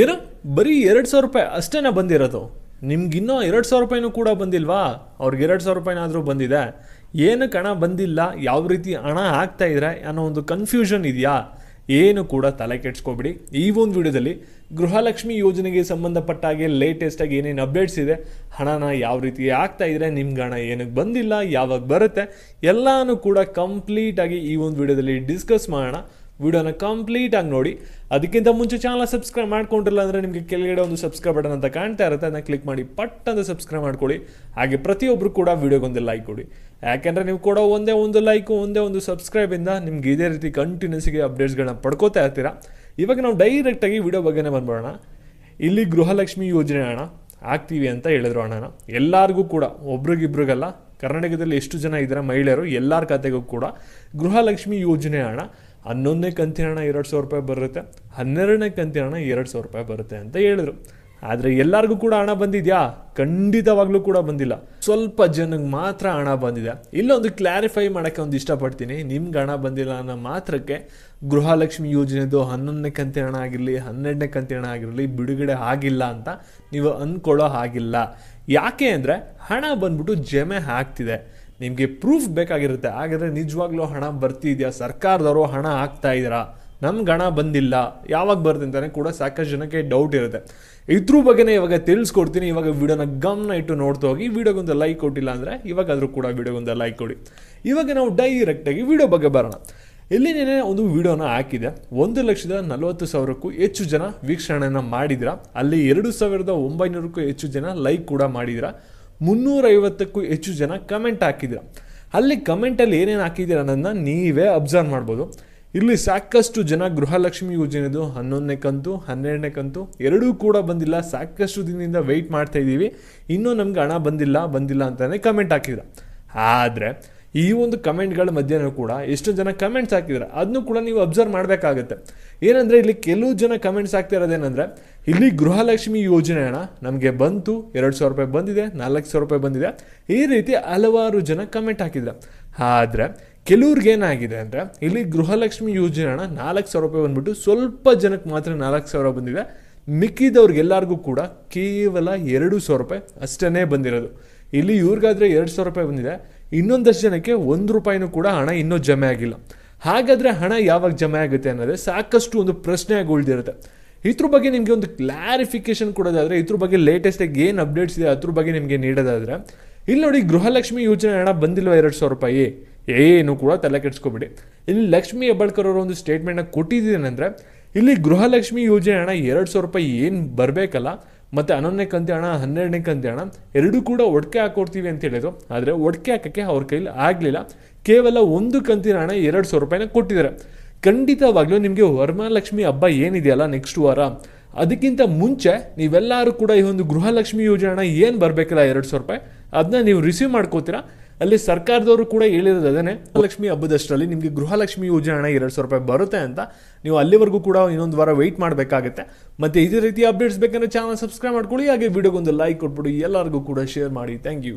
ಏನೋ ಬರೀ 2,000 ರೂಪಾಯಿ ಅಷ್ಟೇನ ಬಂದಿರೋದು. ನಿಮ್ಗಿನ್ನೂ 2,000 ರೂಪಾಯಿನೂ ಕೂಡ ಬಂದಿಲ್ವಾ? ಅವ್ರಿಗೆ 2,000 ರೂಪಾಯಿನಾದರೂ ಬಂದಿದೆ. ಏನಕ್ಕೆ ಹಣ ಬಂದಿಲ್ಲ, ಯಾವ ರೀತಿ ಹಣ ಹಾಕ್ತಾ ಇದ್ರೆ ಅನ್ನೋ ಒಂದು ಕನ್ಫ್ಯೂಷನ್ ಇದೆಯಾ? ಏನು ಕೂಡ ತಲೆ ಕೆಡ್ಸ್ಕೊಬಿಡಿ. ಈ ಒಂದು ವಿಡಿಯೋದಲ್ಲಿ ಗೃಹಲಕ್ಷ್ಮಿ ಯೋಜನೆಗೆ ಸಂಬಂಧಪಟ್ಟ ಹಾಗೆ ಲೇಟೆಸ್ಟಾಗಿ ಏನೇನು ಅಪ್ಡೇಟ್ಸ್ ಇದೆ, ಹಣನ ಯಾವ ರೀತಿ ಆಗ್ತಾ ಇದ್ರೆ, ನಿಮ್ಗೆ ಹಣ ಏನಕ್ಕೆ ಬಂದಿಲ್ಲ, ಯಾವಾಗ ಬರುತ್ತೆ, ಎಲ್ಲನೂ ಕೂಡ ಕಂಪ್ಲೀಟಾಗಿ ಈ ಒಂದು ವಿಡಿಯೋದಲ್ಲಿ ಡಿಸ್ಕಸ್ ಮಾಡೋಣ. ವಿಡಿಯೋನ ಕಂಪ್ಲೀಟ್ ಆಗಿ ನೋಡಿ. ಅದಕ್ಕಿಂತ ಮುಂಚೆ ಚಾನಲ್ ಸಬ್ಸ್ಕ್ರೈಬ್ ಮಾಡ್ಕೊಂಡಿರಲ್ಲ ಅಂದರೆ ನಿಮಗೆ ಕೆಳಗಡೆ ಒಂದು ಸಬ್ಸ್ಕ್ರೈಬ್ ಬಟನ್ ಅಂತ ಕಾಣ್ತಾ ಇರುತ್ತೆ, ಅದನ್ನ ಕ್ಲಿಕ್ ಮಾಡಿ ಪಟ್ ಅಂತ ಸಬ್ಸ್ಕ್ರೈಬ್ ಮಾಡ್ಕೊಳ್ಳಿ. ಹಾಗೆ ಪ್ರತಿಯೊಬ್ಬರು ಕೂಡ ವಿಡಿಯೋಗೊಂದು ಲೈಕ್ ಕೊಡಿ. ಯಾಕೆಂದರೆ ನೀವು ಕೊಡೋ ಒಂದೇ ಒಂದು ಲೈಕು, ಒಂದೇ ಒಂದು ಸಬ್ಸ್ಕ್ರೈಬಿಂದ ನಿಮ್ಗೆ ಇದೇ ರೀತಿ ಕಂಟಿನ್ಯೂಸ್ಗೆ ಅಪ್ಡೇಟ್ಸ್ಗಳನ್ನ ಪಡ್ಕೋತಾ ಇರ್ತೀರಾ. ಇವಾಗ ನಾವು ಡೈರೆಕ್ಟಾಗಿ ವಿಡಿಯೋ ಬಗ್ಗೆನೇ ಬಂದ್ಬಿಡೋಣ. ಇಲ್ಲಿ ಗೃಹಲಕ್ಷ್ಮಿ ಯೋಜನೆ ಹಣ ಆಗ್ತೀವಿ ಅಂತ ಹೇಳಿದ್ರು. ಹಣನ ಎಲ್ಲರಿಗೂ ಕೂಡ, ಒಬ್ರಿಗಿಬ್ರಿಗಲ್ಲ, ಕರ್ನಾಟಕದಲ್ಲಿ ಎಷ್ಟು ಜನ ಇದ್ದಾರೆ ಮಹಿಳೆಯರು, ಎಲ್ಲರ ಖಾತೆಗೂ ಕೂಡ ಗೃಹಲಕ್ಷ್ಮಿ ಯೋಜನೆ ಹಣ 11ನೇ ಕಂತಿನ ಹಣ 2,000 ರೂಪಾಯಿ ಬರುತ್ತೆ, 12ನೇ ಕಂತಿನ ಹಣ 2,000 ರೂಪಾಯಿ ಬರುತ್ತೆ ಅಂತ ಹೇಳಿದ್ರು. ಆದರೆ ಎಲ್ಲರಿಗೂ ಕೂಡ ಹಣ ಬಂದಿದೆಯಾ? ಖಂಡಿತವಾಗ್ಲೂ ಕೂಡ ಬಂದಿಲ್ಲ. ಸ್ವಲ್ಪ ಜನಕ್ಕೆ ಮಾತ್ರ ಹಣ ಬಂದಿದೆ. ಇಲ್ಲೊಂದು ಕ್ಲಾರಿಫೈ ಮಾಡೋಕ್ಕೆ ಒಂದು ಇಷ್ಟಪಡ್ತೀನಿ. ನಿಮ್ಗೆ ಹಣ ಬಂದಿಲ್ಲ ಅನ್ನೋ ಮಾತ್ರಕ್ಕೆ ಗೃಹಲಕ್ಷ್ಮಿ ಯೋಜನೆದು 11ನೇ ಕಂತಿನ ಹಣ ಆಗಿರಲಿ, 12ನೇ ಕಂತಿನ ಹಣ ಆಗಿರಲಿ ಬಿಡುಗಡೆ ಆಗಿಲ್ಲ ಅಂತ ನೀವು ಅಂದ್ಕೊಳ್ಳೋ ಹಾಗಿಲ್ಲ. ಯಾಕೆ ಅಂದರೆ ಹಣ ಬಂದ್ಬಿಟ್ಟು ಜಮೆ ಆಗ್ತಿದೆ. ನಿಮಗೆ ಪ್ರೂಫ್ ಬೇಕಾಗಿರುತ್ತೆ. ಹಾಗಾದರೆ ನಿಜವಾಗ್ಲೂ ಹಣ ಬರ್ತಿದೆಯಾ? ಸರ್ಕಾರದವರು ಹಣ ಹಾಕ್ತಾ ಇದ್ದೀರಾ? ನಮ್ಗೆ ಹಣ ಬಂದಿಲ್ಲ, ಯಾವಾಗ ಬರುತ್ತೆ ಅಂತಲೇ ಕೂಡ ಸಾಕಷ್ಟು ಜನಕ್ಕೆ ಡೌಟ್ ಇರುತ್ತೆ. ಇದ್ರ ಬಗ್ಗೆನೇ ಇವಾಗ ತಿಳಿಸ್ಕೊಡ್ತೀನಿ. ಇವಾಗ ವಿಡಿಯೋನ ಗಮನ ಇಟ್ಟು ನೋಡ್ತಾ ಹೋಗಿ. ವಿಡಿಯೋಗೊಂದು ಲೈಕ್ ಕೊಟ್ಟಿಲ್ಲ ಅಂದರೆ ಇವಾಗಾದರೂ ಕೂಡ ವಿಡಿಯೋಗೊಂದು ಲೈಕ್ ಕೊಡಿ. ಇವಾಗ ನಾವು ಡೈರೆಕ್ಟಾಗಿ ವಿಡಿಯೋ ಬಗ್ಗೆ ಬರೋಣ. ಇಲ್ಲಿ ನೆನೆ ಒಂದು ವಿಡಿಯೋನ ಹಾಕಿದೆ. 1,40,000ಕ್ಕೂ ಹೆಚ್ಚು ಜನ ವೀಕ್ಷಣೆಯನ್ನು ಮಾಡಿದಿರ. ಅಲ್ಲಿ 2,900ಕ್ಕೂ ಹೆಚ್ಚು ಜನ ಲೈಕ್ ಕೂಡ ಮಾಡಿದಿರ. 350ಕ್ಕೂ ಹೆಚ್ಚು ಜನ ಕಮೆಂಟ್ ಹಾಕಿದಿರ. ಅಲ್ಲಿ ಕಮೆಂಟಲ್ಲಿ ಏನೇನು ಹಾಕಿದ್ದೀರ ಅನ್ನೋದನ್ನ ನೀವೇ ಅಬ್ಸರ್ವ್ ಮಾಡ್ಬೋದು. ಇಲ್ಲಿ ಸಾಕಷ್ಟು ಜನ ಗೃಹಲಕ್ಷ್ಮಿ ಯೋಜನೆದು 11ನೇ ಕಂತು, 12ನೇ ಕಂತು ಎರಡೂ ಕೂಡ ಬಂದಿಲ್ಲ, ಸಾಕಷ್ಟು ದಿನದಿಂದ ವೆಯ್ಟ್ ಮಾಡ್ತಾ ಇದ್ದೀವಿ, ಇನ್ನೂ ನಮ್ಗೆ ಹಣ ಬಂದಿಲ್ಲ ಅಂತಲೇ ಕಮೆಂಟ್ ಹಾಕಿದ್ರು. ಆದರೆ ಈ ಒಂದು ಕಮೆಂಟ್ಗಳ ಮಧ್ಯೆನೂ ಕೂಡ ಎಷ್ಟು ಜನ ಕಮೆಂಟ್ಸ್ ಹಾಕಿದ್ರೆ ಅದನ್ನು ಕೂಡ ನೀವು ಅಬ್ಸರ್ವ್ ಮಾಡಬೇಕಾಗುತ್ತೆ. ಏನಂದರೆ ಇಲ್ಲಿ ಕೆಲವು ಜನ ಕಮೆಂಟ್ಸ್ ಆಗ್ತಾ ಇರೋದೇನೆಂದರೆ, ಇಲ್ಲಿ ಗೃಹಲಕ್ಷ್ಮಿ ಯೋಜನೆ ಹಣ ನಮಗೆ ಬಂತು, 2,000 ರೂಪಾಯಿ ಬಂದಿದೆ, 4,000 ರೂಪಾಯಿ ಬಂದಿದೆ, ಈ ರೀತಿ ಹಲವಾರು ಜನ ಕಮೆಂಟ್ ಹಾಕಿದ್ರು. ಆದರೆ ಕೆಲವ್ರಿಗೆ ಏನಾಗಿದೆ ಅಂದರೆ, ಇಲ್ಲಿ ಗೃಹಲಕ್ಷ್ಮಿ ಯೋಜನೆ ಹಣ 4,000 ರೂಪಾಯಿ ಬಂದ್ಬಿಟ್ಟು ಸ್ವಲ್ಪ ಜನಕ್ಕೆ ಮಾತ್ರ 4,000 ಬಂದಿದೆ. ಮಿಕ್ಕಿದವ್ರಿಗೆಲ್ಲರಿಗೂ ಕೂಡ ಕೇವಲ 2,000 ರೂಪಾಯಿ ಅಷ್ಟೇ ಬಂದಿರೋದು. ಇಲ್ಲಿ ಇವ್ರಿಗಾದರೆ 2,000 ರೂಪಾಯಿ ಬಂದಿದೆ, ಇನ್ನೊಂದಷ್ಟು ಜನಕ್ಕೆ 1 ರೂಪಾಯಿನೂ ಕೂಡ ಹಣ ಇನ್ನೂ ಜಮೆ ಆಗಿಲ್ಲ. ಹಾಗಾದರೆ ಹಣ ಯಾವಾಗ ಜಮೆ ಆಗುತ್ತೆ ಅನ್ನೋದೇ ಸಾಕಷ್ಟು ಒಂದು ಪ್ರಶ್ನೆಯಾಗಿ ಉಳಿದಿರುತ್ತೆ. ಇದ್ರ ಬಗ್ಗೆ ನಿಮಗೆ ಒಂದು ಕ್ಲಾರಿಫಿಕೇಶನ್ ಕೊಡೋದಾದರೆ, ಇದ್ರ ಬಗ್ಗೆ ಲೇಟೆಸ್ಟಾಗಿ ಏನು ಅಪ್ಡೇಟ್ಸ್ ಇದೆ ಅದ್ರ ಬಗ್ಗೆ ನಿಮಗೆ ನೀಡೋದಾದರೆ, ಇಲ್ಲಿ ನೋಡಿ ಗೃಹಲಕ್ಷ್ಮಿ ಯೋಜನೆ ಹಣ ಬಂದಿಲ್ವ 2,000 ರೂಪಾಯಿ, ಏನು ಕೂಡ ತಲೆ ಕೆಡಿಸ್ಕೊಬಿಡಿ. ಇಲ್ಲಿ ಲಕ್ಷ್ಮೀ ಹೆಬ್ಬಾಳ್ಕರ್ ಅವರು ಒಂದು ಸ್ಟೇಟ್ಮೆಂಟ್ನ ಕೊಟ್ಟಿದ್ದೇನೆಂದರೆ, ಇಲ್ಲಿ ಗೃಹಲಕ್ಷ್ಮಿ ಯೋಜನೆ ಹಣ 2,000 ರೂಪಾಯಿ ಏನು ಬರಬೇಕಲ್ಲ, ಮತ್ತು 11ನೇ ಕಂತಿ ಹಣ, 12ನೇ ಕಂತಿ ಹಣ ಎರಡೂ ಕೂಡ ಒಡಕೆ ಹಾಕೊಡ್ತೀವಿ ಅಂತ ಹೇಳಿದ್ರು. ಆದರೆ ಒಡಕೆ ಹಾಕೋಕ್ಕೆ ಅವ್ರ ಕೈಲಿ ಆಗಲಿಲ್ಲ. ಕೇವಲ ಒಂದು ಕಂತಿನ ಹಣ 2,000 ರೂಪಾಯಿನ ಕೊಟ್ಟಿದ್ದಾರೆ. ಖಂಡಿತವಾಗ್ಲೂ ನಿಮಗೆ ವರಮಹಾಲಕ್ಷ್ಮಿ ಹಬ್ಬ ಏನಿದೆಯಲ್ಲ ನೆಕ್ಸ್ಟ್ ವಾರ, ಅದಕ್ಕಿಂತ ಮುಂಚೆ ನೀವೆಲ್ಲರೂ ಕೂಡ ಈ ಒಂದು ಗೃಹಲಕ್ಷ್ಮಿ ಯೋಜನೆ ಹಣ ಏನು ಬರಬೇಕಲ್ಲ 2,000 ರೂಪಾಯಿ, ಅದನ್ನ ನೀವು ರಿಸೀವ್ ಮಾಡ್ಕೋತೀರಾ. ಅಲ್ಲಿ ಸರ್ಕಾರದವರು ಕೂಡ ಹೇಳಿರೋದು ಅದನ್ನೇ, ಲಕ್ಷ್ಮಿ ಹಬ್ಬದಷ್ಟರಲ್ಲಿ ನಿಮಗೆ ಗೃಹಲಕ್ಷ್ಮಿ ಯೋಜನೆ ಹಣ 2,000 ರೂಪಾಯಿ ಬರುತ್ತೆ ಅಂತ. ನೀವು ಅಲ್ಲಿವರೆಗೂ ಕೂಡ ಇನ್ನೊಂದು ವಾರ ವೆಯ್ಟ್ ಮಾಡಬೇಕಾಗುತ್ತೆ. ಮತ್ತು ಇದೇ ರೀತಿ ಅಪ್ಡೇಟ್ಸ್ ಬೇಕಂದ್ರೆ ಚಾನಲ್ ಸಬ್ಸ್ಕ್ರೈಬ್ ಮಾಡ್ಕೊಳ್ಳಿ. ಹಾಗೆ ವಿಡಿಯೋಗೊಂದು ಲೈಕ್ ಕೊಟ್ಬಿಟ್ಟು ಎಲ್ಲರಿಗೂ ಕೂಡ ಶೇರ್ ಮಾಡಿ. Thank you.